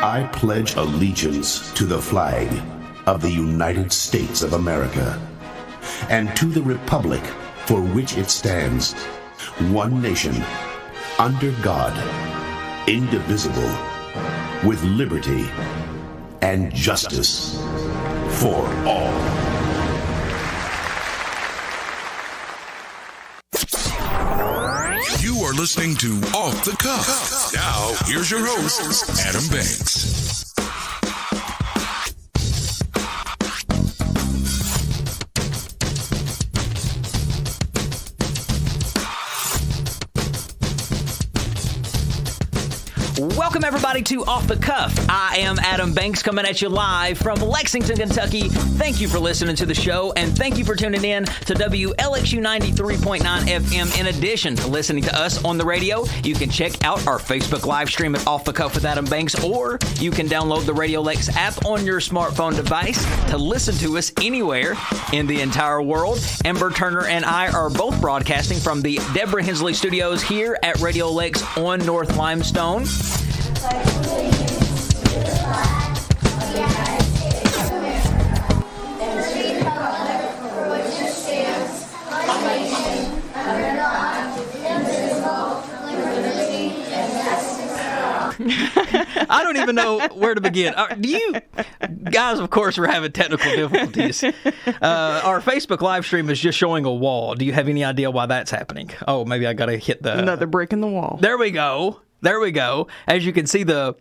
I pledge allegiance to the flag of the United States of America and to the republic for which it stands, one nation, under God, indivisible, with liberty and justice for all. You are listening to Off the Cuff. Now, here's your host, Adam Banks. Welcome, everybody, to Off the Cuff. I am Adam Banks, coming at you live from Lexington, Kentucky. Thank you for listening to the show, and thank you for tuning in to WLXU 93.9 FM. In addition to listening to us on the radio, you can check out our Facebook live stream at Off the Cuff with Adam Banks, or you can download the Radio Lex app on your smartphone device to listen to us anywhere in the entire world. Amber Turner and I are both broadcasting from the Deborah Hensley Studios here at Radio Lex on North Limestone. I don't even know where to begin. Do you guys, of course, we're having technical difficulties. Our Facebook live stream is just showing a wall. Do you have any idea why that's happening? Oh, maybe I got to hit another brick in the wall. There we go. There we go. As you can see, the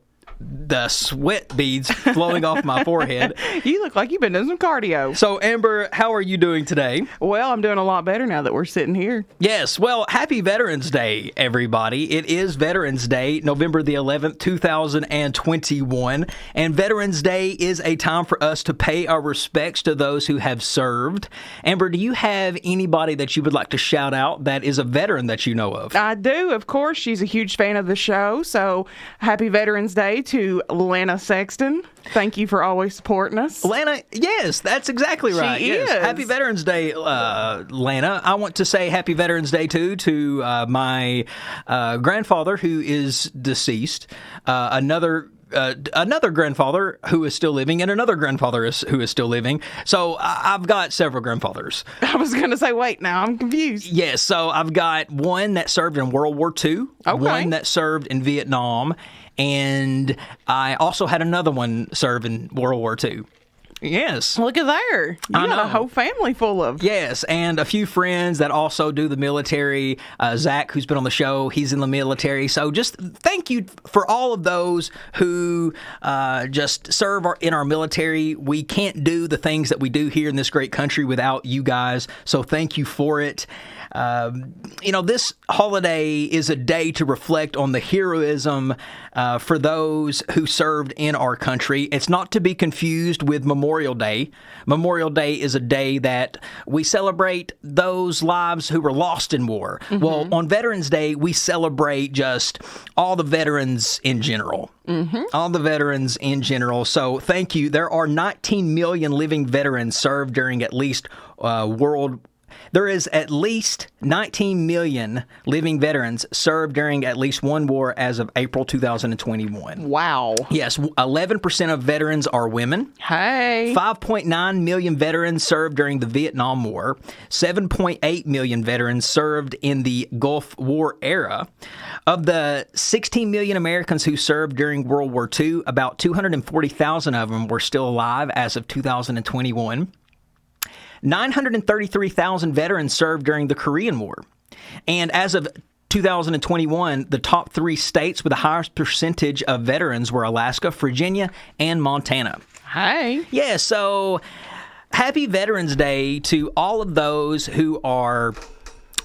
sweat beads flowing off my forehead. You look like you've been doing some cardio. So, Amber, how are you doing today? Well, I'm doing a lot better now that we're sitting here. Yes. Well, happy Veterans Day, everybody. It is Veterans Day, November the 11th, 2021. And Veterans Day is a time for us to pay our respects to those who have served. Amber, do you have anybody that you would like to shout out that is a veteran that you know of? I do, of course. She's a huge fan of the show. So, happy Veterans Day to Lana Sexton. Thank you for always supporting us. Lana, yes, that's exactly right. She yes. is. Happy Veterans Day, Lana. I want to say happy Veterans Day, too, to my grandfather who is deceased, another grandfather who is still living, and another grandfather who is still living. So I've got several grandfathers. I was going to say, wait, now I'm confused. Yes, so I've got one that served in World War II, one that served in Vietnam, and I also had another one serve in World War II. Yes. Look at there. You got a whole family full of. Yes, and a few friends that also do the military. Zach, who's been on the show, he's in the military. So just thank you for all of those who just serve in our military. We can't do the things that we do here in this great country without you guys. So thank you for it. This holiday is a day to reflect on the heroism for those who served in our country. It's not to be confused with Memorial Day. Memorial Day is a day that we celebrate those lives who were lost in war. Mm-hmm. Well, on Veterans Day, we celebrate just all the veterans in general. Mm-hmm. All the veterans in general. So thank you. There are 19 million living veterans served during at least There is at least 19 million living veterans served during at least one war as of April 2021. Wow. Yes, 11% of veterans are women. Hey. 5.9 million veterans served during the Vietnam War. 7.8 million veterans served in the Gulf War era. Of the 16 million Americans who served during World War II, about 240,000 of them were still alive as of 2021. 933,000 veterans served during the Korean War. And as of 2021, the top three states with the highest percentage of veterans were Alaska, Virginia, and Montana. Hey. Yeah, so happy Veterans Day to all of those who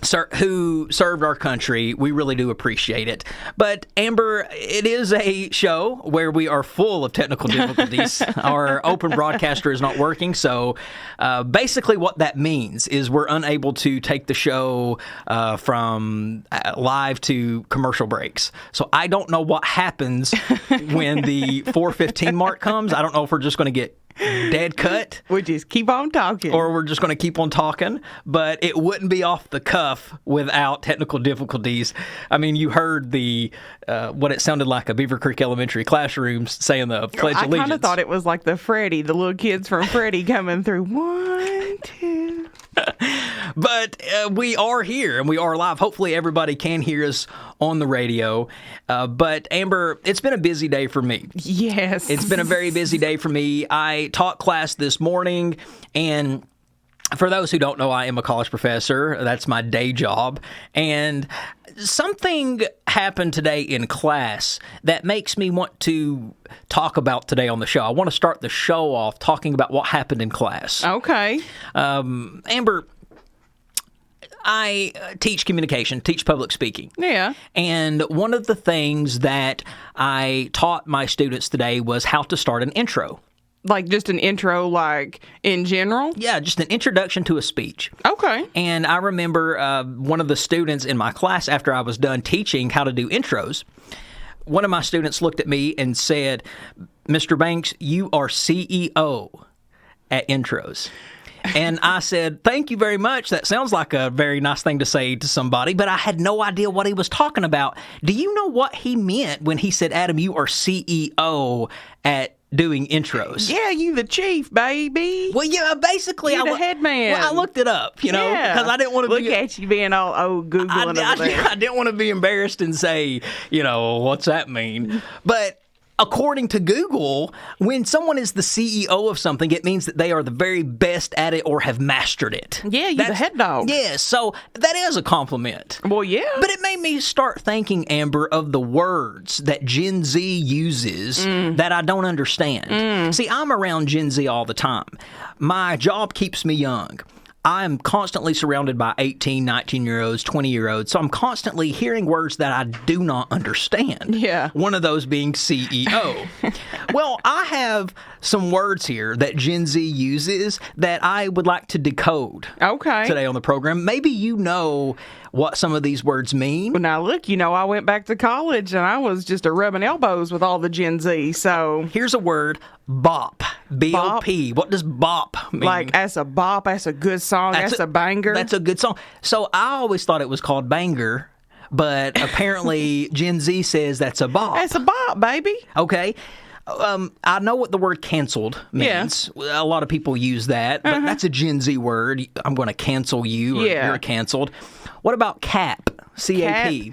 served our country. We really do appreciate it. But, Amber, it is a show where we are full of technical difficulties. Our open broadcaster is not working, so basically what that means is we're unable to take the show from live to commercial breaks. So I don't know what happens when the 4:15 mark comes. I don't know if we're just going to get dead cut. We just keep on talking. Or we're just going to keep on talking, but it wouldn't be off the cuff without technical difficulties. I mean, you heard the what it sounded like a Beaver Creek Elementary classroom saying the Pledge of Allegiance. I kind of thought it was like the little kids from Freddie coming through. 1, 2. But we are here and we are live. Hopefully everybody can hear us on the radio. But Amber, it's been a busy day for me. Yes. It's been a very busy day for me. I taught class this morning, and for those who don't know, I am a college professor. That's my day job. And something happened today in class that makes me want to talk about today on the show. I want to start the show off talking about what happened in class. Okay. Amber, I teach communication, teach public speaking. Yeah. And one of the things that I taught my students today was how to start an intro. Like just an intro, like in general? Yeah, just an introduction to a speech. Okay. And I remember one of the students in my class, after I was done teaching how to do intros, one of my students looked at me and said, "Mr. Banks, you are CEO at intros." And I said, "Thank you very much. That sounds like a very nice thing to say to somebody," but I had no idea what he was talking about. Do you know what he meant when he said, "Adam, you are CEO at doing intros"? Yeah, you the chief, baby. Well, yeah, basically, You the head man. Well, I looked it up, because I didn't want to look at you being all Googling over there. I didn't want to be embarrassed and say, what's that mean? But according to Google, when someone is the CEO of something, it means that they are the very best at it or have mastered it. Yeah, you're the head dog. Yeah, so that is a compliment. Well, yeah. But it made me start thinking, Amber, of the words that Gen Z uses that I don't understand. See, I'm around Gen Z all the time. My job keeps me young. I'm constantly surrounded by 18, 19-year-olds, 20-year-olds, so I'm constantly hearing words that I do not understand. Yeah. One of those being CEO. Well, I have some words here that Gen Z uses that I would like to decode today on the program. Maybe you know what some of these words mean. Well, now, look, I went back to college, and I was just rubbing elbows with all the Gen Z, so... Here's a word, bop. B-O-P. What does bop mean? Like, that's a bop, that's a good song, that's a banger. That's a good song. So I always thought it was called banger, but apparently Gen Z says that's a bop. That's a bop, baby. Okay. I know what the word canceled means. Yeah. A lot of people use that, but that's a Gen Z word. I'm going to cancel you, or you're canceled. What about cap? C-A-P.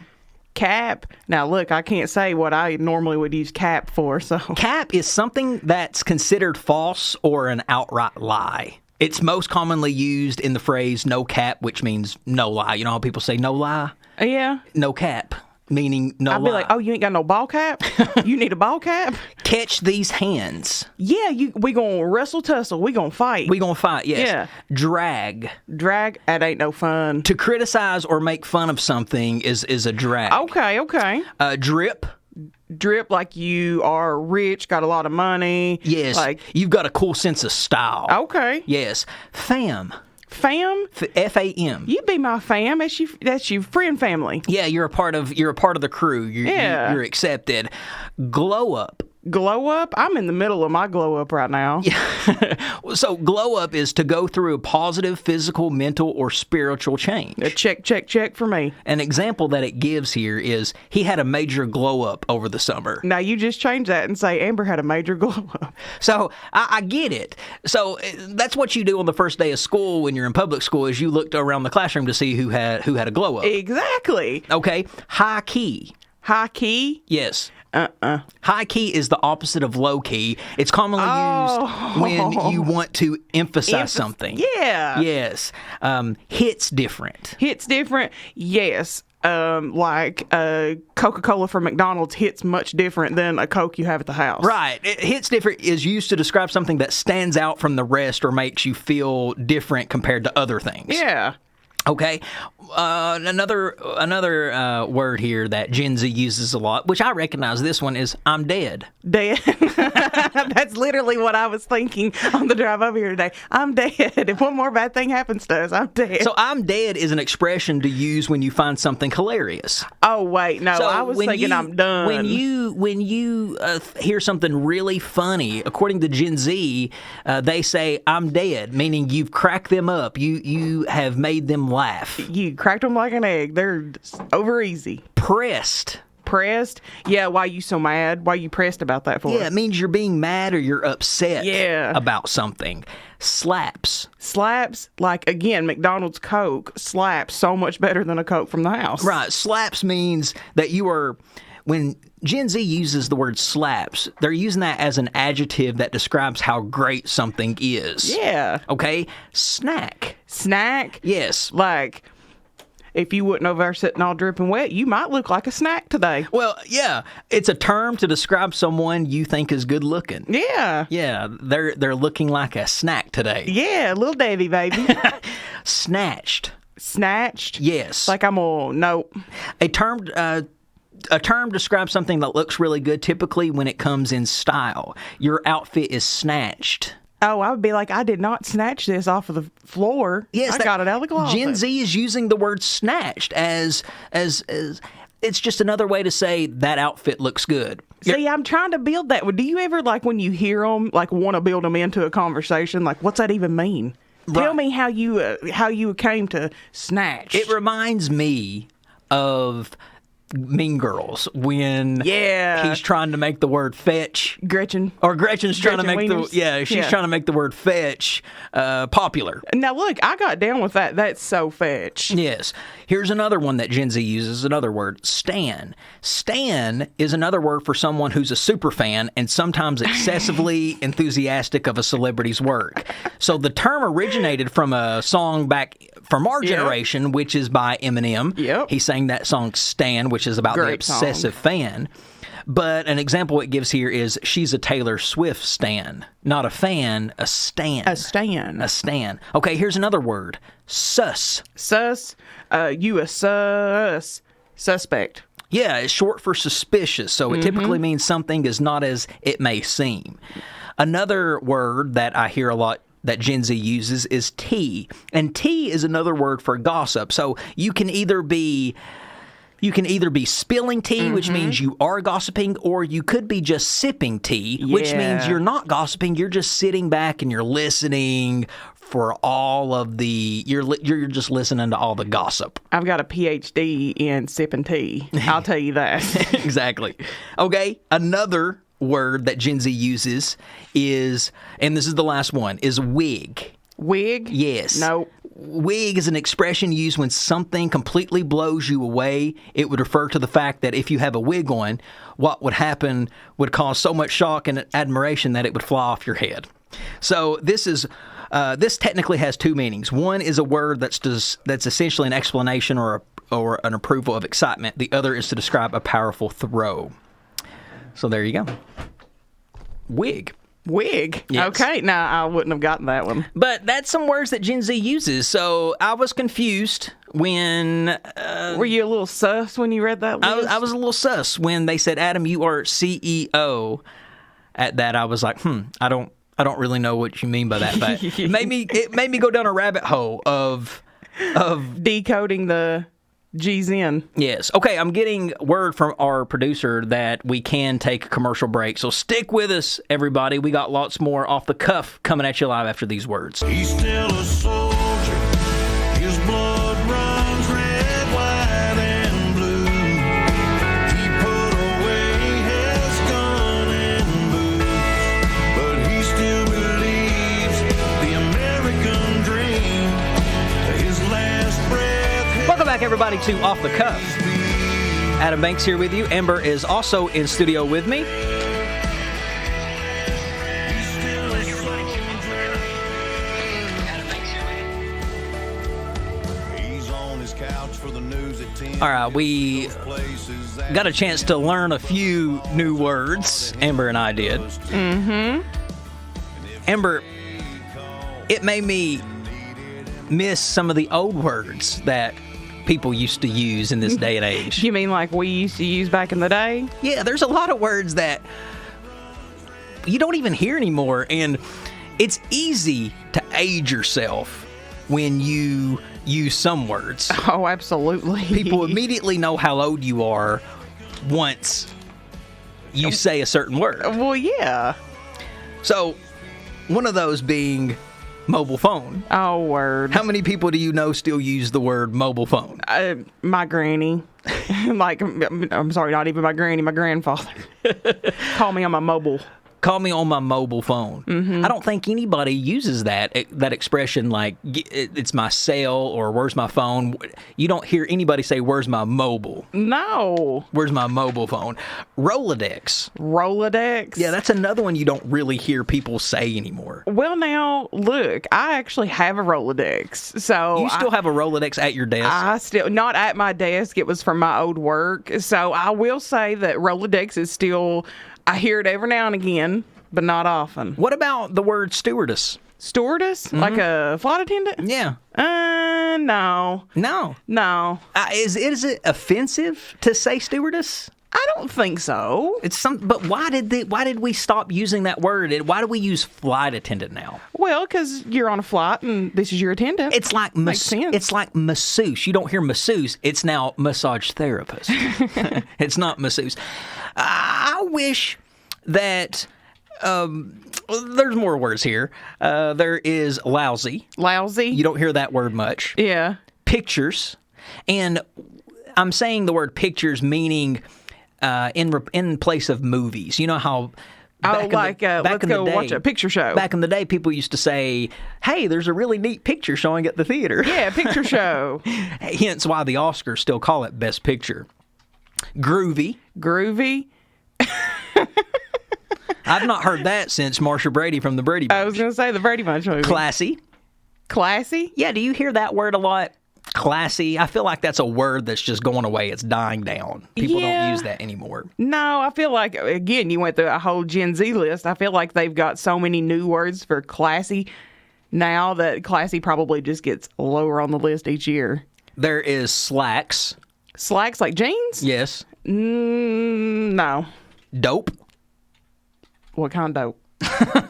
Cap. Now, look, I can't say what I normally would use cap for, so... Cap is something that's considered false or an outright lie. It's most commonly used in the phrase no cap, which means no lie. You know how people say no lie? Yeah. No cap, meaning no lie. I'd be like, oh, you ain't got no ball cap? You need a ball cap? Catch these hands. Yeah, we gonna wrestle tussle. We gonna fight. We gonna fight, yes. Yeah. Drag. Drag? That ain't no fun. To criticize or make fun of something is a drag. Okay. Drip. Drip, like you are rich, got a lot of money. Yes. Like you've got a cool sense of style. Okay. Yes. Fam. Fam? F-A-M. You be my fam. That's your friend family. Yeah, you're a part of the crew. You're accepted. Glow up. Glow up? I'm in the middle of my glow up right now. Yeah. So glow up is to go through a positive physical, mental, or spiritual change. A check for me. An example that it gives here is he had a major glow up over the summer. Now you just change that and say Amber had a major glow up. So I get it. So that's what you do on the first day of school when you're in public school is you looked around the classroom to see who had a glow up. Exactly. Okay. High key. High key? Yes. High key is the opposite of low key. It's commonly used when you want to emphasize something. Yeah. Yes. Hits different. Hits different? Yes. Like Coca-Cola from McDonald's hits much different than a Coke you have at the house. Right. Hits different is used to describe something that stands out from the rest or makes you feel different compared to other things. Yeah. Okay. Another word here that Gen Z uses a lot, which I recognize this one, is I'm dead. Dead. That's literally what I was thinking on the drive over here today. I'm dead. If one more bad thing happens to us, I'm dead. So I'm dead is an expression to use when you find something hilarious. Oh, wait. No, So I was thinking I'm done. When you hear something really funny, according to Gen Z, they say I'm dead, meaning you've cracked them up. You have made them laugh. You cracked them like an egg. They're over easy. Pressed. Pressed? Yeah, why you so mad? Why you pressed about that for? Yeah, it means you're being mad or you're upset about something. Slaps. Slaps, like, again, McDonald's Coke slaps so much better than a Coke from the house. Right. Slaps means that you are... When Gen Z uses the word slaps, they're using that as an adjective that describes how great something is. Yeah. Okay? Snack. Snack? Yes. Like... If you wouldn't over there sitting all dripping wet, you might look like a snack today. Well, yeah, it's a term to describe someone you think is good looking. Yeah. Yeah, they're looking like a snack today. Yeah, little Davy baby. Snatched. Snatched? Yes. Like nope. A term describes something that looks really good, typically when it comes in style. Your outfit is snatched. Oh, I would be like, I did not snatch this off of the floor. Yes, I got it out of the closet. Gen Z is using the word snatched as it's just another way to say that outfit looks good. See, I'm trying to build that. Do you ever, like, when you hear them, like, want to build them into a conversation? Like, what's that even mean? Right. Tell me how you came to snatch. It reminds me of Mean Girls when he's trying to make the word fetch. Gretchen's trying to make Wieners. she's trying to make the word fetch popular. Now look, I got down with that. That's so fetch. Yes. Here's another one that Gen Z uses, another word, stan. Stan is another word for someone who's a super fan and sometimes excessively enthusiastic of a celebrity's work. So the term originated from a song back from our generation, which is by Eminem. Yep. He sang that song Stan, which is about the obsessive fan. But an example it gives here is she's a Taylor Swift stan. Not a fan, a stan. A stan. A stan. Okay, here's another word. Sus. Sus? You a sus. Suspect. Yeah, it's short for suspicious, so it typically means something is not as it may seem. Another word that I hear a lot that Gen Z uses is tea. And tea is another word for gossip. So you can either be spilling tea, which means you are gossiping, or you could be just sipping tea, which means you're not gossiping. You're just sitting back and you're listening for all of the you're just listening to all the gossip. I've got a PhD in sipping tea. I'll tell you that. Exactly. Okay, another word that Gen Z uses is, and this is the last one, is wig. Wig? Yes. No. Wig is an expression used when something completely blows you away. It would refer to the fact that if you have a wig on, what would happen would cause so much shock and admiration that it would fly off your head. So this technically has two meanings. One is a word that's essentially an explanation or an approval of excitement. The other is to describe a powerful throw. So there you go. Wig. Wig? Yes. Okay, now I wouldn't have gotten that one. But that's some words that Gen Z uses, so I was confused when... Were you a little sus when you read that list? I was a little sus when they said, Adam, you are CEO. At that, I was like, I don't really know what you mean by that, but it made me go down a rabbit hole of decoding the G's in. Yes. Okay, I'm getting word from our producer that we can take a commercial break. So stick with us, everybody. We got lots more off the cuff coming at you live after these words. He's still a soldier. His blood runs red, white, and blue. He put away his gun and boots, but he still believes the American dream. His last breath. Welcome back, everybody, to Off the Cuff. Adam Banks here with you. Amber is also in studio with me. All right, we got a chance to learn a few new words. Amber and I did. Amber, it made me miss some of the old words that people used to use in this day and age. You mean like we used to use back in the day? Yeah, there's a lot of words that you don't even hear anymore, and it's easy to age yourself when you use some words. Oh, absolutely. People immediately know how old you are once you say a certain word. Well, yeah. So, one of those being mobile phone. Oh, word. How many people do you know still use the word mobile phone? My granny. Like, I'm sorry, not even my granny, my grandfather. Call me on my mobile. Call me on my mobile phone. Mm-hmm. I don't think anybody uses that expression like it's my cell or where's my phone. You don't hear anybody say where's my mobile. No. Where's my mobile phone? Rolodex. Rolodex? Yeah, that's another one you don't really hear people say anymore. Well, now, look, I actually have a Rolodex. So You still have a Rolodex at your desk? I still, not at my desk. It was from my old work. So I will say that Rolodex is still, I hear it every now and again, but not often. What about the word stewardess? Stewardess? Like a flight attendant? Yeah. No. No. No. Is it offensive to say stewardess? I don't think so. But why did we stop using that word? Why do we use flight attendant now? Well, because you're on a flight and this is your attendant. It's like Makes sense. It's like masseuse. You don't hear masseuse. It's now massage therapist. It's not masseuse. I wish that there's more words here. There is lousy. Lousy? You don't hear that word much. Yeah. Pictures, and I'm saying the word pictures meaning in place of movies. You know how. Let's go watch a picture show. Back in the day, people used to say, hey, there's a really neat picture showing at the theater. Yeah, picture show. Hence why the Oscars still call it Best Picture. Groovy. Groovy? I've not heard that since Marsha Brady from the Brady Bunch. I was going to say the Brady Bunch movie. Classy. Classy? Yeah, do you hear that word a lot? Classy. I feel like that's a word that's just going away. It's dying down. People don't use that anymore. No, I feel like, again, you went through a whole Gen Z list. I feel like they've got so many new words for classy now that classy probably just gets lower on the list each year. There is slacks. Slacks like jeans? Yes. No. Dope. What kind of dope?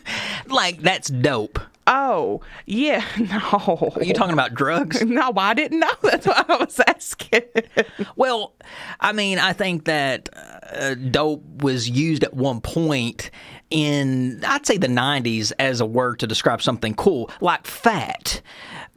Like, that's dope. Oh, yeah. No. Are you talking about drugs? No, I didn't know. That's what I was asking. Well, I mean, I think that dope was used at one point in, I'd say, the 90s as a word to describe something cool, like fat.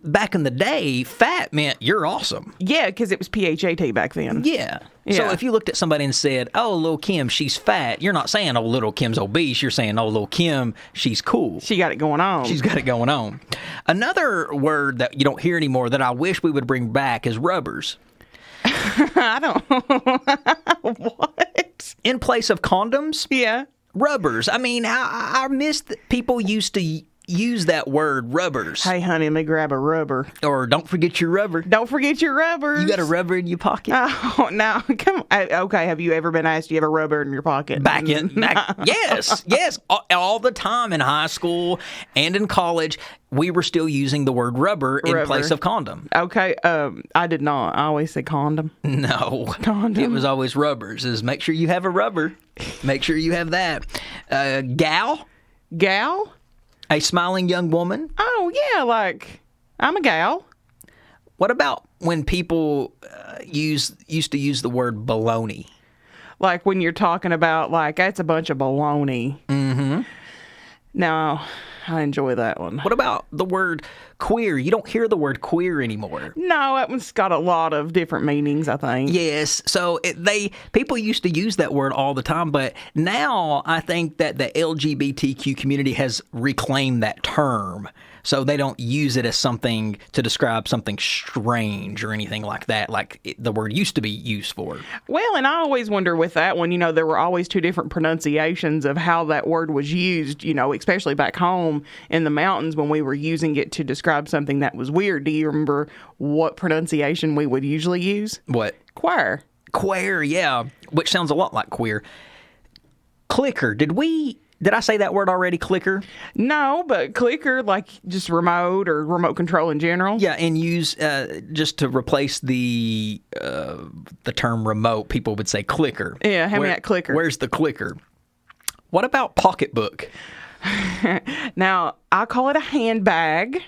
Back in the day, fat meant you're awesome. Yeah, because it was PHAT back then. Yeah. So Yeah. if you looked at somebody and said, oh, Lil' Kim, she's fat, you're not saying, oh, Little Kim's obese. You're saying, oh, Lil' Kim, she's cool. She got it going on. She's got it going on. Another word that you don't hear anymore that I wish we would bring back is rubbers. I don't. What? In place of condoms, Yeah. rubbers. I mean, I miss that people used to use that word, rubbers. Hey, honey, let me grab a rubber. Or don't forget your rubber. Don't forget your rubbers. You got a rubber in your pocket? Oh, now, come on. Okay, have you ever been asked, do you have a rubber in your pocket? Back yes, all the time in high school and in college, we were still using the word rubber in place of condom. Okay, I did not. I always say condom. No, Condom. it was always rubbers. Is make sure you have a rubber. Make sure you have that. Gal, Gal? a smiling young woman. Oh, yeah, like, I'm a gal. What about when people used to use the word baloney? Like when you're talking about, like, that's a bunch of baloney. Mm-hmm. No, I enjoy that one. What about the word queer? You don't hear the word queer anymore. No, that one's got a lot of different meanings, I think. Yes, so people used to use that word all the time, but now I think that the LGBTQ community has reclaimed that term. So they don't use it as something to describe something strange or anything like that, like the word used to be used for. Well, and I always wonder with that one, there were always two different pronunciations of how that word was used, especially back home in the mountains when we were using it to describe something that was weird. Do you remember what pronunciation we would usually use? What? Queer. Queer, yeah, which sounds a lot like queer. Clicker. Did we Did I say that word already, clicker? No, but clicker, like just remote or remote control in general. Yeah, and use just to replace the term remote, people would say clicker. Yeah, hand me that clicker. Where's the clicker? What about pocketbook? Now, I call it a handbag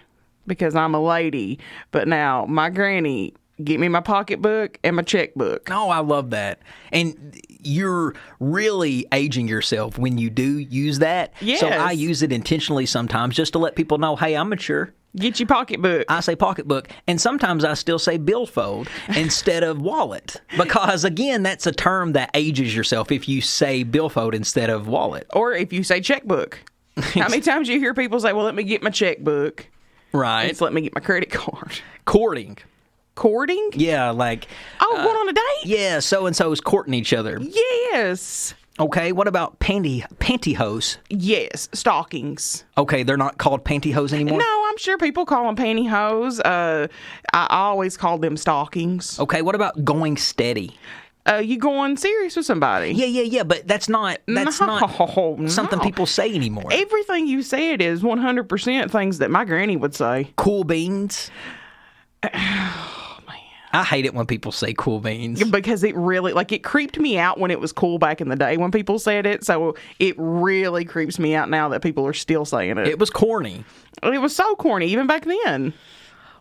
because I'm a lady. But now, my granny, get me my pocketbook and my checkbook. Oh, I love that. And you're really aging yourself when you do use that. Yes. So I use it intentionally sometimes just to let people know, hey, I'm mature. Get your pocketbook. I say pocketbook, and sometimes I still say billfold instead of wallet. Because, again, that's a term that ages yourself if you say billfold instead of wallet. Or if you say checkbook. How many times you hear people say, well, let me get my checkbook. Right. It's let me get my credit card. Courting. Courting? Yeah, like... Oh, going on a date? Yeah, so-and-so is courting each other. Yes. Okay, what about pantyhose? Yes, stockings. Okay, they're not called pantyhose anymore? No, I'm sure people call them pantyhose. I always call them stockings. Okay, what about going steady? You going serious with somebody? Yeah, but that's not something people say anymore. Everything you said is 100% things that my granny would say. Cool beans. I hate it when people say cool beans. Because it really, like, it creeped me out when it was cool back in the day when people said it. So it really creeps me out now that people are still saying it. It was corny. It was so corny, even back then.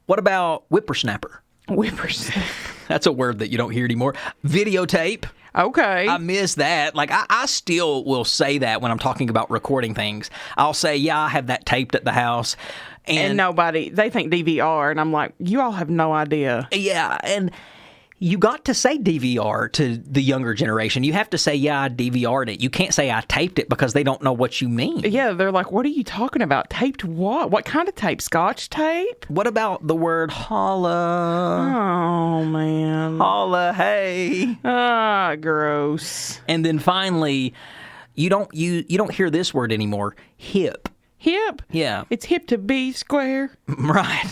What about whippersnapper? Whippersnapper. That's a word that you don't hear anymore. Videotape. Okay. I miss that. Like, I still will say that when I'm talking about recording things. I'll say, yeah, I have that taped at the house. And nobody, they think DVR, and I'm like, you all have no idea. Yeah, and you got to say DVR to the younger generation. You have to say, yeah, I DVR'd it. You can't say I taped it because they don't know what you mean. Yeah, they're like, what are you talking about? Taped what? What kind of tape? Scotch tape? What about the word holla? Oh, man. Holla, hey. Ah, gross. And then finally, you don't hear this word anymore, hip. Hip? Yeah. It's hip to be square. Right.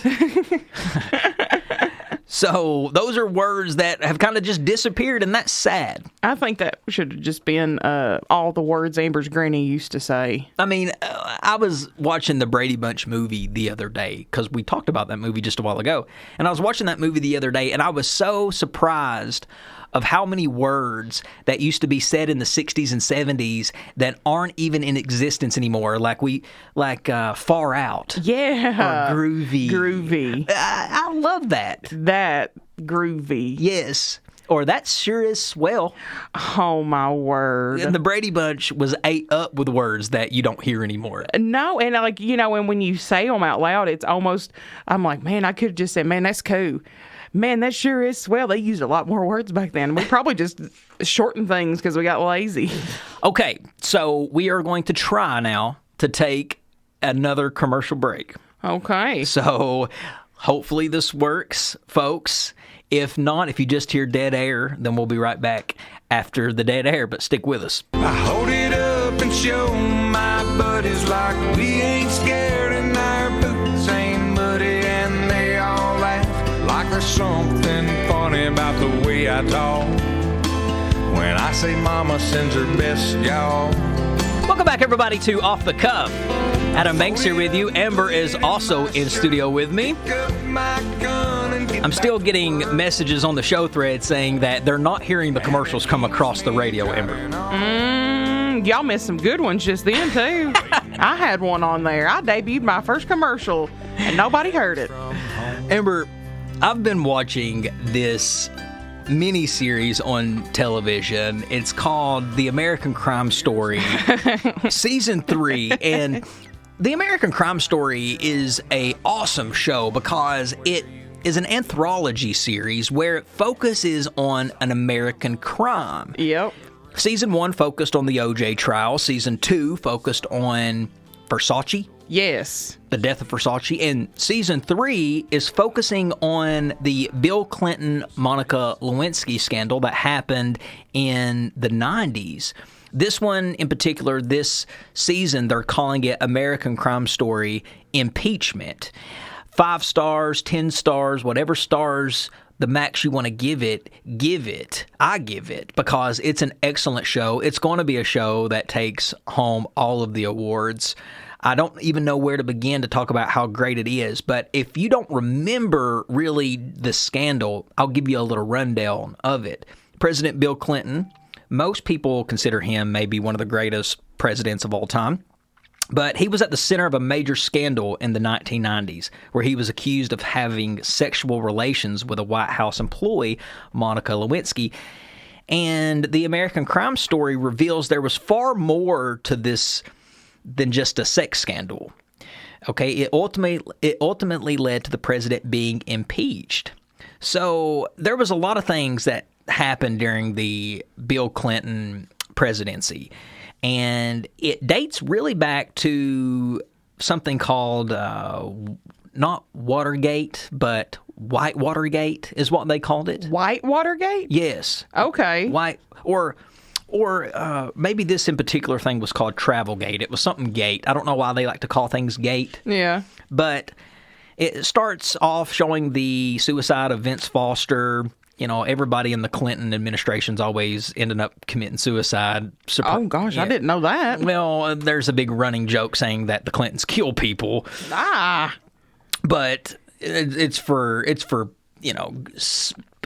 So those are words that have kind of just disappeared, and that's sad. I think that should have just been all the words Amber's granny used to say. I mean, I was watching the Brady Bunch movie the other day, because we talked about that movie just a while ago. And I was watching that movie the other day, and I was so surprised of how many words that used to be said in the 60s and 70s that aren't even in existence anymore, like far out. Yeah. Or groovy. Groovy. I love that. That groovy. Yes. Or that sure is swell. Oh, my word. And the Brady Bunch was ate up with words that you don't hear anymore. No, and like, and when you say them out loud, it's almost, I'm like, man, I could have just said, man, that's cool. Man, that sure is swell. They used a lot more words back then. We probably just shortened things because we got lazy. Okay, so we are going to try now to take another commercial break. Okay. So hopefully this works, folks. If not, if you just hear dead air, then we'll be right back after the dead air, but stick with us. I hold it up and show my buddies like we ain't scared and our boots ain't muddy and they all laugh like there's something funny about the way I talk when I say mama sends her best, y'all. Welcome back, everybody, to Off the Cuff. Adam Banks here with you. Amber is also in studio with me. I'm still getting messages on the show thread saying that they're not hearing the commercials come across the radio, Amber. Y'all missed some good ones just then, too. I had one on there. I debuted my first commercial, and nobody heard it. Amber, I've been watching this mini-series on television. It's called The American Crime Story, Season 3, and The American Crime Story is an awesome show because it is an anthology series where it focuses on an American crime. Yep. Season 1 focused on the O.J. trial. Season 2 focused on Versace. Yes. The death of Versace. And Season 3 is focusing on the Bill Clinton-Monica Lewinsky scandal that happened in the 90s. This one in particular, this season, they're calling it American Crime Story Impeachment. 5 stars, 10 stars, whatever stars the max you want to give it, give it. I give it because it's an excellent show. It's going to be a show that takes home all of the awards. I don't even know where to begin to talk about how great it is, but if you don't remember really the scandal, I'll give you a little rundown of it. President Bill Clinton, most people consider him maybe one of the greatest presidents of all time. But he was at the center of a major scandal in the 1990s where he was accused of having sexual relations with a White House employee, Monica Lewinsky. And the American Crime Story reveals there was far more to this than just a sex scandal. Okay, it ultimately led to the president being impeached. So there was a lot of things that happened during the Bill Clinton presidency. And it dates really back to something called not Watergate, but White Watergate is what they called it. White Watergate? Yes. Okay. White or maybe this in particular thing was called Travelgate. It was something gate. I don't know why they like to call things gate. Yeah. But it starts off showing the suicide of Vince Foster. You know, everybody in the Clinton administration's always ended up committing suicide. Oh, gosh, yeah. I didn't know that. Well, there's a big running joke saying that the Clintons kill people. But it's for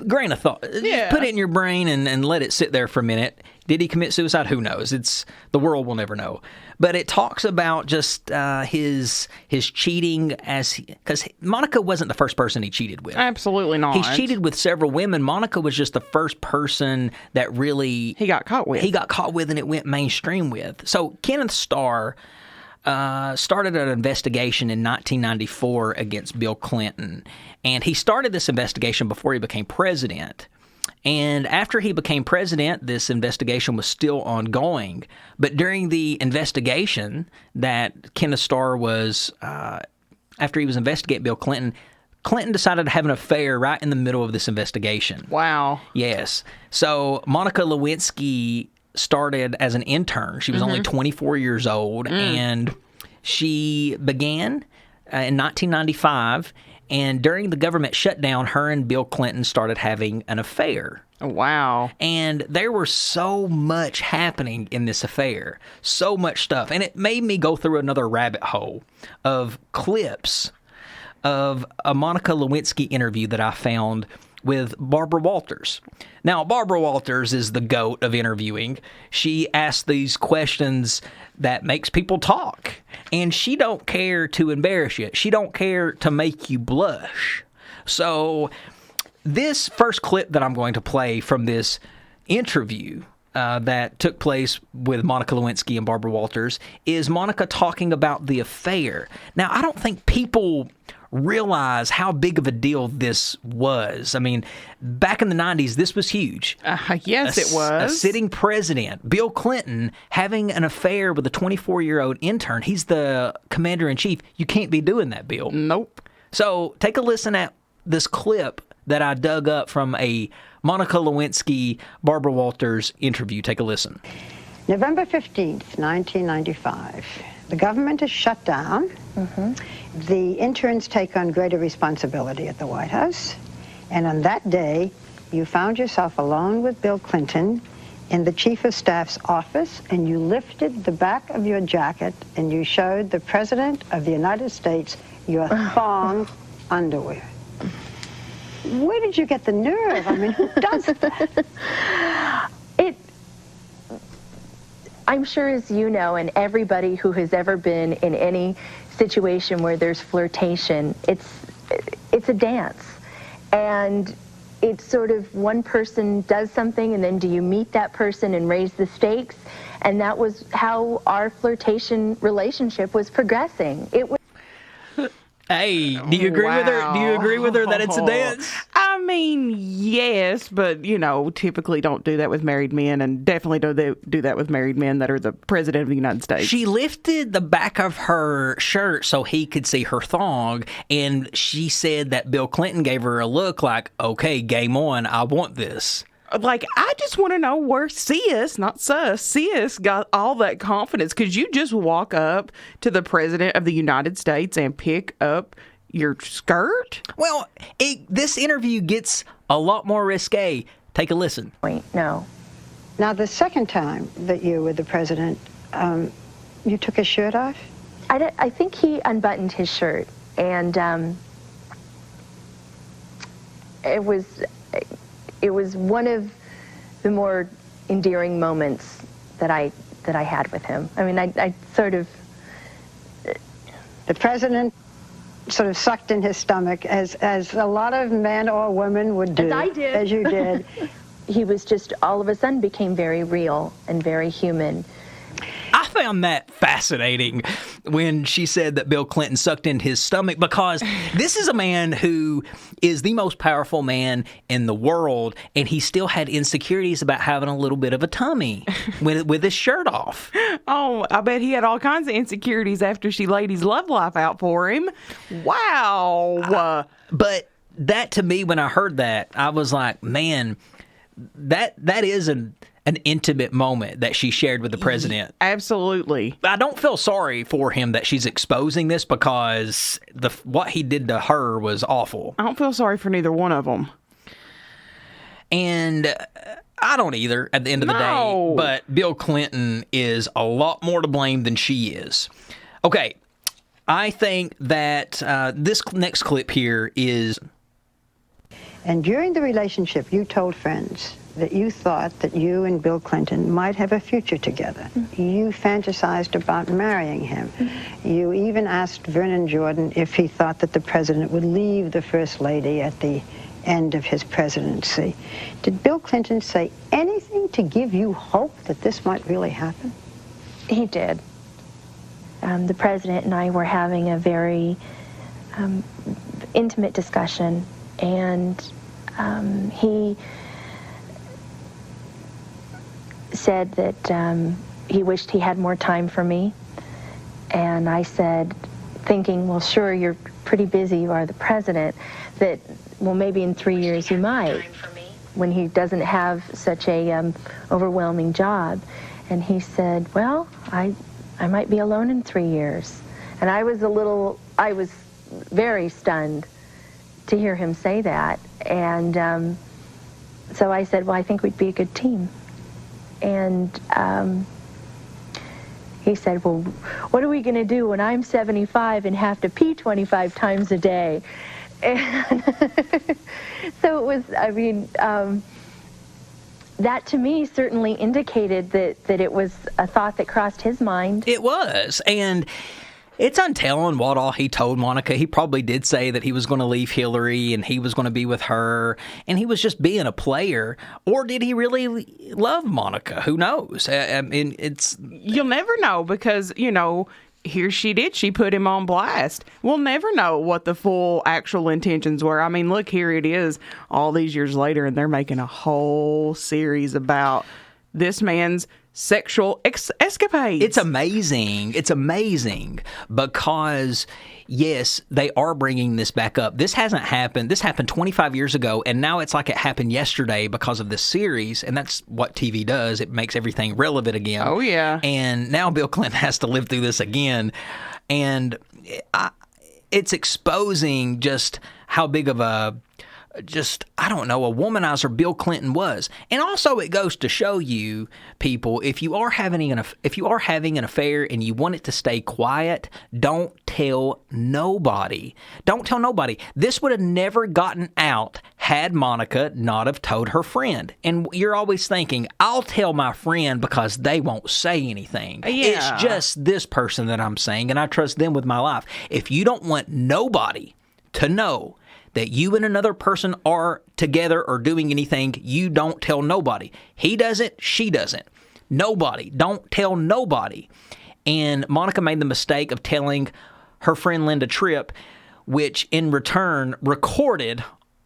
grain of thought. Yeah. Put it in your brain and let it sit there for a minute. Did he commit suicide? Who knows? The world will never know. But it talks about just his cheating because Monica wasn't the first person he cheated with. Absolutely not. He's cheated with several women. Monica was just the first person that really he got caught with, and it went mainstream with. So Kenneth Starr started an investigation in 1994 against Bill Clinton, and he started this investigation before he became president. And after he became president, this investigation was still ongoing. But during the investigation that Kenneth Starr was, after he was investigating Bill Clinton, Clinton decided to have an affair right in the middle of this investigation. Wow. Yes. So Monica Lewinsky started as an intern. She was only 24 years old, and she began in 1995. And during the government shutdown, her and Bill Clinton started having an affair. Wow. And there was so much happening in this affair, so much stuff. And it made me go through another rabbit hole of clips of a Monica Lewinsky interview that I found with Barbara Walters. Now, Barbara Walters is the GOAT of interviewing. She asks these questions that makes people talk, and she don't care to embarrass you. She don't care to make you blush. So this first clip that I'm going to play from this interview that took place with Monica Lewinsky and Barbara Walters is Monica talking about the affair. Now, I don't think people realize how big of a deal this was. I mean, back in the 90s, this was huge. Yes, it was. A sitting president, Bill Clinton, having an affair with a 24-year-old intern. He's the commander-in-chief. You can't be doing that, Bill. Nope. So take a listen at this clip that I dug up from a Monica Lewinsky, Barbara Walters interview. Take a listen. November 15th, 1995. The government is shut down. The interns take on greater responsibility at the White House. And on that day, you found yourself alone with Bill Clinton in the Chief of Staff's office, and you lifted the back of your jacket and you showed the President of the United States your thong underwear. Where did you get the nerve? I mean, who does that? I'm sure, as you know, and everybody who has ever been in any situation where there's flirtation, it's a dance. And it's sort of one person does something, and then do you meet that person and raise the stakes? And that was how our flirtation relationship was progressing. It was. Hey, do you agree with her? Do you agree with her that it's a dance? I mean, yes, but, typically don't do that with married men, and definitely don't do that with married men that are the president of the United States. She lifted the back of her shirt so he could see her thong, and she said that Bill Clinton gave her a look like, okay, game on, I want this. Like, I just want to know where Sis, not Sus, Sis got all that confidence. Could you just walk up to the President of the United States and pick up your skirt? Well, this interview gets a lot more risque. Take a listen. No. Now, the second time that you were the president, you took his shirt off? I think he unbuttoned his shirt, and it was one of the more endearing moments that I had with him. I mean, I sort of... The president sort of sucked in his stomach, as a lot of men or women would do. As I did. As you did. He was just, all of a sudden, became very real and very human. I found that fascinating when she said that Bill Clinton sucked in his stomach, because this is a man who is the most powerful man in the world, and he still had insecurities about having a little bit of a tummy with his shirt off. Oh, I bet he had all kinds of insecurities after she laid his love life out for him. Wow. But that, to me, when I heard that, I was like, man, that is an intimate moment that she shared with the president. Absolutely. I don't feel sorry for him that she's exposing this, because what he did to her was awful. I don't feel sorry for neither one of them. And I don't either at the end of the day. But Bill Clinton is a lot more to blame than she is. Okay, I think that this next clip here is... And during the relationship, you told friends that you thought that you and Bill Clinton might have a future together. Mm-hmm. You fantasized about marrying him. Mm-hmm. You even asked Vernon Jordan if he thought that the president would leave the First Lady at the end of his presidency. Did Bill Clinton say anything to give you hope that this might really happen? He did. The president and I were having a very intimate discussion, and he said that he wished he had more time for me. And I said, thinking, well, sure, you're pretty busy, you are the president, that, well, maybe in 3 years you might, when he doesn't have such a overwhelming job. And he said, well, I might be alone in 3 years. And I was very stunned to hear him say that. And so I said, well, I think we'd be a good team. And he said, well, what are we going to do when I'm 75 and have to pee 25 times a day? And so it was, I mean, that to me certainly indicated that it was a thought that crossed his mind. It was. And it's untelling what all he told Monica. He probably did say that he was going to leave Hillary and he was going to be with her, and he was just being a player. Or did he really love Monica? Who knows? I mean, you'll never know, because, you know, here she did. She put him on blast. We'll never know what the full actual intentions were. I mean, look, here it is all these years later, and they're making a whole series about this man's sexual escapades. It's amazing. It's amazing because, yes, they are bringing this back up. This hasn't happened. This happened 25 years ago, and now it's like it happened yesterday because of this series, and that's what TV does. It makes everything relevant again. Oh, yeah. And now Bill Clinton has to live through this again, and it's exposing just how big of a I don't know, a womanizer Bill Clinton was. And also it goes to show you, people, if you are having an affair and you want it to stay quiet, don't tell nobody. Don't tell nobody. This would have never gotten out had Monica not have told her friend. And you're always thinking, I'll tell my friend because they won't say anything. Yeah. It's just this person that I'm saying, and I trust them with my life. If you don't want nobody to know that you and another person are together or doing anything, you don't tell nobody. He doesn't, she doesn't. Nobody. Don't tell nobody. And Monica made the mistake of telling her friend Linda Tripp, which in return recorded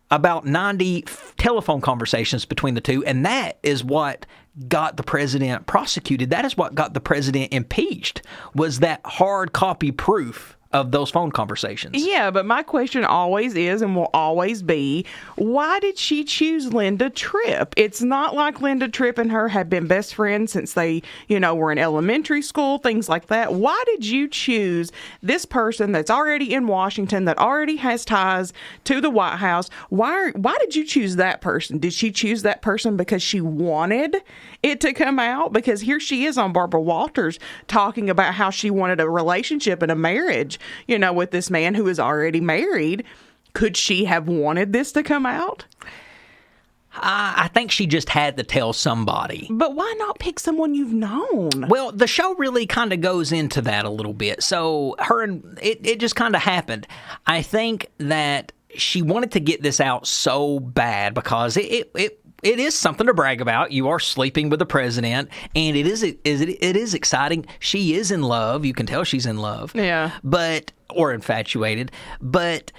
about 90 telephone conversations between the two, and that is what got the president prosecuted. That is what got the president impeached, was that hard copy proof of those phone conversations. Yeah, but my question always is and will always be, why did she choose Linda Tripp? It's not like Linda Tripp and her have been best friends since they, were in elementary school, things like that. Why did you choose this person that's already in Washington, that already has ties to the White House? Why did you choose that person? Did she choose that person because she wanted it to come out? Because here she is on Barbara Walters talking about how she wanted a relationship and a marriage, with this man who is already married. Could she have wanted this to come out? I think she just had to tell somebody. But why not pick someone you've known? Well, the show really kind of goes into that a little bit. So it just kind of happened. I think that she wanted to get this out so bad because it is something to brag about. You are sleeping with the president, and it is exciting. She is in love. You can tell she's in love. Yeah. Or infatuated. But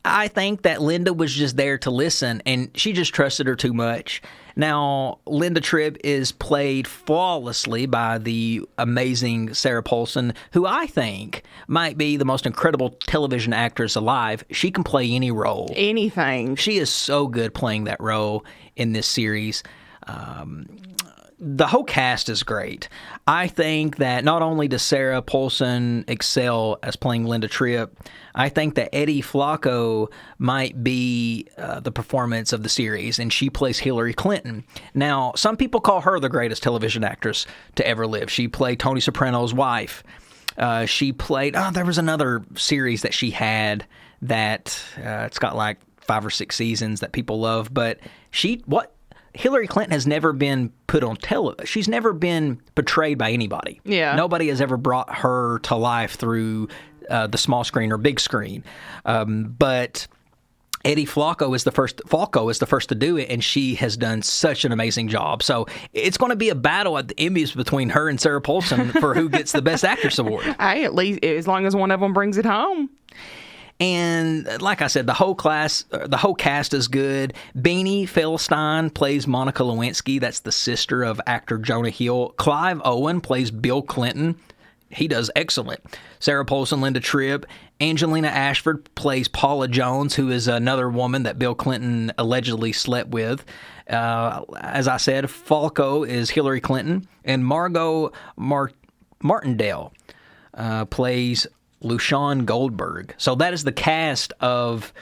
I think that Linda was just there to listen, and she just trusted her too much. Now, Linda Tripp is played flawlessly by the amazing Sarah Paulson, who I think might be the most incredible television actress alive. She can play any role. Anything. She is so good playing that role in this series. The whole cast is great. I think that not only does Sarah Paulson excel as playing Linda Tripp, I think that Eddie Flacco might be the performance of the series, and she plays Hillary Clinton. Now, some people call her the greatest television actress to ever live. She played Tony Soprano's wife. She played, there was another series that she had that it's got like 5 or 6 seasons that people love, but Hillary Clinton has never been put on television. She's never been portrayed by anybody. Yeah. Nobody has ever brought her to life through the small screen or big screen. But Eddie Flacco is the first to do it, and she has done such an amazing job. So it's going to be a battle at the Emmys between her and Sarah Paulson for who gets the Best Actress award. Hey, at least as long as one of them brings it home. And like I said, the whole cast is good. Beanie Feldstein plays Monica Lewinsky. That's the sister of actor Jonah Hill. Clive Owen plays Bill Clinton. He does excellent. Sarah Paulson, Linda Tripp. Angelina Ashford plays Paula Jones, who is another woman that Bill Clinton allegedly slept with. As I said, Falco is Hillary Clinton. And Margot Martindale plays Lushawn Goldberg. So that is the cast of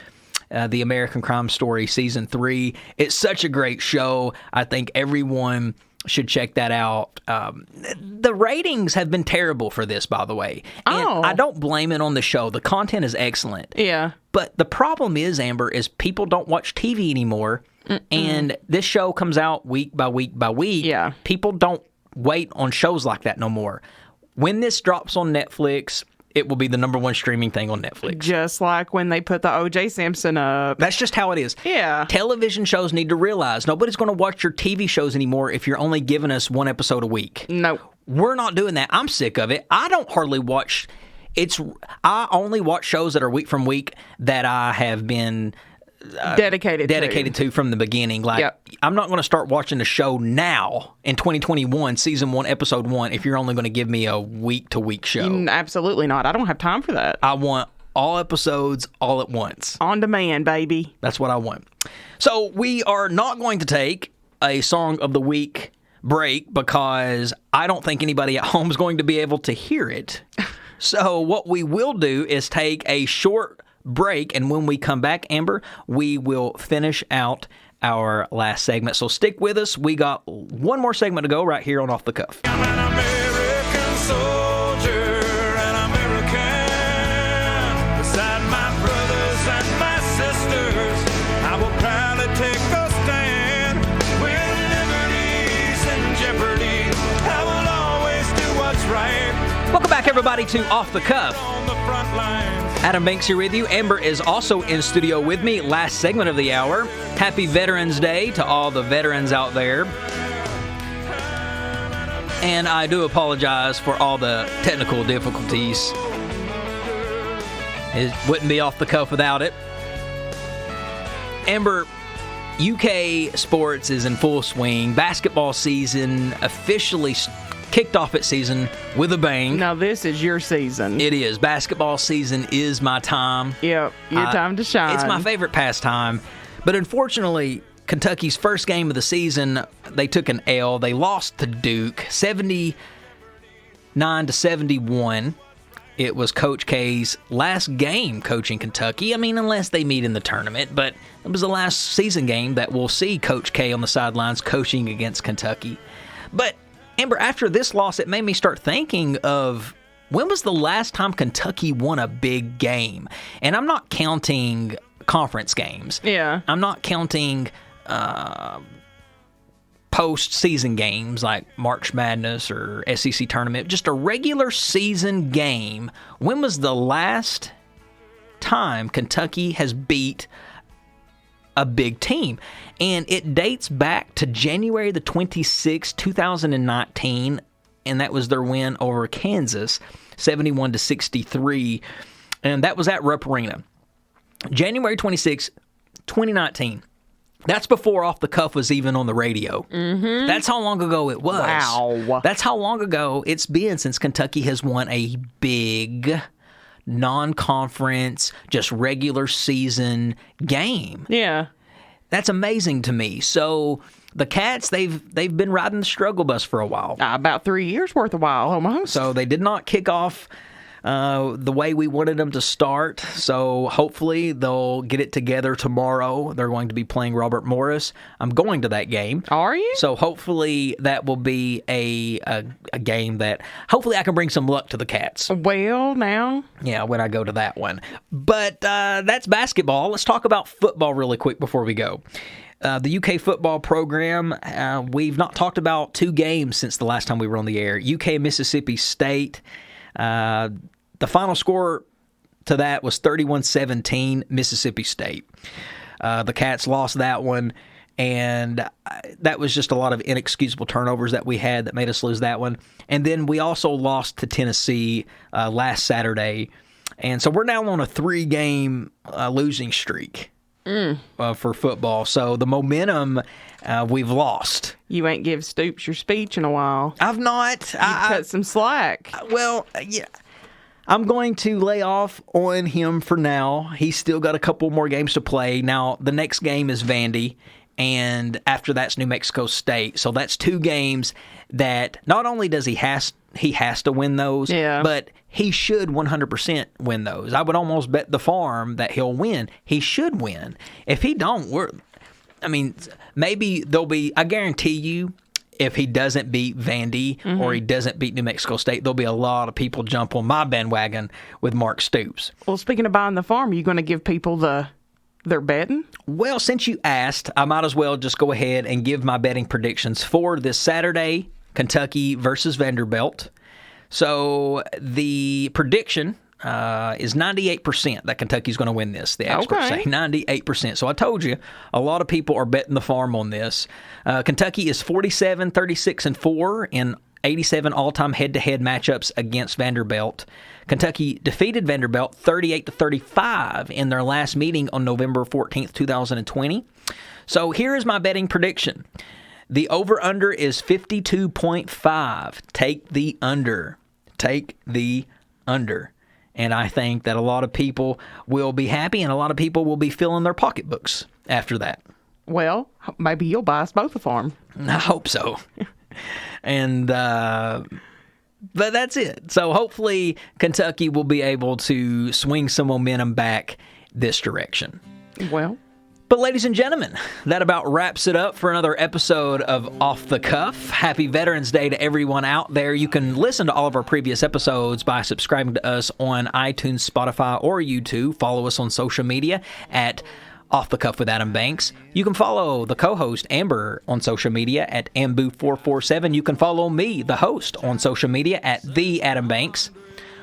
the American Crime Story Season 3. It's such a great show. I think everyone should check that out. The ratings have been terrible for this, by the way. And I don't blame it on the show. The content is excellent. Yeah. But the problem is, Amber, is people don't watch TV anymore. And this show comes out week by week by week. Yeah. People don't wait on shows like that no more. When this drops on Netflix, it will be the number one streaming thing on Netflix. Just like when they put the O.J. Simpson up. That's just how it is. Yeah. Television shows need to realize nobody's going to watch your TV shows anymore if you're only giving us one episode a week. No. We're not doing that. I'm sick of it. I don't hardly watch. I only watch shows that are week from week that I have been dedicated to from the beginning. Like, yep. I'm not going to start watching the show now in 2021, season 1, episode 1, if you're only going to give me a week-to-week show. Absolutely not. I don't have time for that. I want all episodes all at once. On demand, baby. That's what I want. So we are not going to take a Song of the Week break because I don't think anybody at home is going to be able to hear it. So what we will do is take a short break, and when we come back, Amber, we will finish out our last segment. So stick with us. We got one more segment to go right here on Off the Cuff. I'm an American soldier, an American. Beside my brothers and my sisters, I will proudly take a stand. When liberty's in jeopardy, I will always do what's right. Welcome back, everybody, to Off the Cuff. On the front lines. Adam Banks here with you. Amber is also in studio with me. Last segment of the hour. Happy Veterans Day to all the veterans out there. And I do apologize for all the technical difficulties. It wouldn't be Off the Cuff without it. Amber, UK sports is in full swing. Basketball season officially kicked off its season with a bang. Now this is your season. It is. Basketball season is my time. Yep, your time to shine. It's my favorite pastime. But unfortunately, Kentucky's first game of the season, they took an L. They lost to Duke, 79-71. It was Coach K's last game coaching Kentucky. I mean, unless they meet in the tournament, but it was the last season game that we'll see Coach K on the sidelines coaching against Kentucky. But, Amber, after this loss, it made me start thinking of when was the last time Kentucky won a big game? And I'm not counting conference games. Yeah. I'm not counting post-season games like March Madness or SEC tournament, just a regular season game. When was the last time Kentucky has beat a big team? And it dates back to January the 26th, 2019, and that was their win over Kansas, 71-63, and that was at Rupp Arena. January 26th, 2019. That's before Off the Cuff was even on the radio. Mm-hmm. That's how long ago it was. Wow. That's how long ago it's been since Kentucky has won a big non-conference, just regular season game. Yeah. That's amazing to me. So the Cats, they've been riding the struggle bus for a while. About 3 years worth of while, almost. So they did not kick off the way we wanted them to start. So hopefully they'll get it together tomorrow. They're going to be playing Robert Morris. I'm going to that game. Are you? So hopefully that will be a game that hopefully I can bring some luck to the Cats. Well, now. Yeah, when I go to that one. But that's basketball. Let's talk about football really quick before we go. The UK football program, we've not talked about two games since the last time we were on the air. UK Mississippi State. The final score to that was 31-17 Mississippi State. The Cats lost that one, and that was just a lot of inexcusable turnovers that we had that made us lose that one. And then we also lost to Tennessee last Saturday. And so we're now on a 3-game losing streak for football. So the momentum we've lost. You ain't give Stoops your speech in a while. I've not. You cut some slack. Well, yeah. I'm going to lay off on him for now. He's still got a couple more games to play. Now, the next game is Vandy, and after that's New Mexico State. So that's 2 games that not only does he has to win those, but he should 100% win those. I would almost bet the farm that he'll win. He should win. If he don't, maybe there'll be, I guarantee you, if he doesn't beat Vandy or he doesn't beat New Mexico State, there'll be a lot of people jump on my bandwagon with Mark Stoops. Well, speaking of buying the farm, are you going to give people their betting? Well, since you asked, I might as well just go ahead and give my betting predictions for this Saturday, Kentucky versus Vanderbilt. So the prediction is 98% that Kentucky's going to win this. The experts say 98%. So I told you, a lot of people are betting the farm on this. Kentucky is 47-36-4 in 87 all-time head-to-head matchups against Vanderbilt. Kentucky defeated Vanderbilt 38-35 in their last meeting on November 14th, 2020. So here is my betting prediction. The over-under is 52.5. Take the under. Take the under. And I think that a lot of people will be happy and a lot of people will be filling their pocketbooks after that. Well, maybe you'll buy us both a farm. I hope so. And, but that's it. So hopefully Kentucky will be able to swing some momentum back this direction. Well. But ladies and gentlemen, that about wraps it up for another episode of Off the Cuff. Happy Veterans Day to everyone out there. You can listen to all of our previous episodes by subscribing to us on iTunes, Spotify, or YouTube. Follow us on social media at Off the Cuff with Adam Banks. You can follow the co-host, Amber, on social media at Ambu447. You can follow me, the host, on social media at The Adam Banks.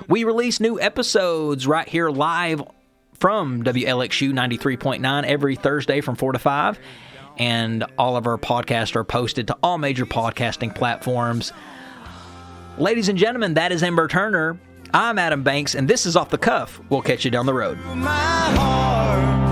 We release new episodes right here live from WLXU 93.9 every Thursday from 4 to 5. And all of our podcasts are posted to all major podcasting platforms. Ladies and gentlemen, that is Amber Turner. I'm Adam Banks, and this is Off the Cuff. We'll catch you down the road. My heart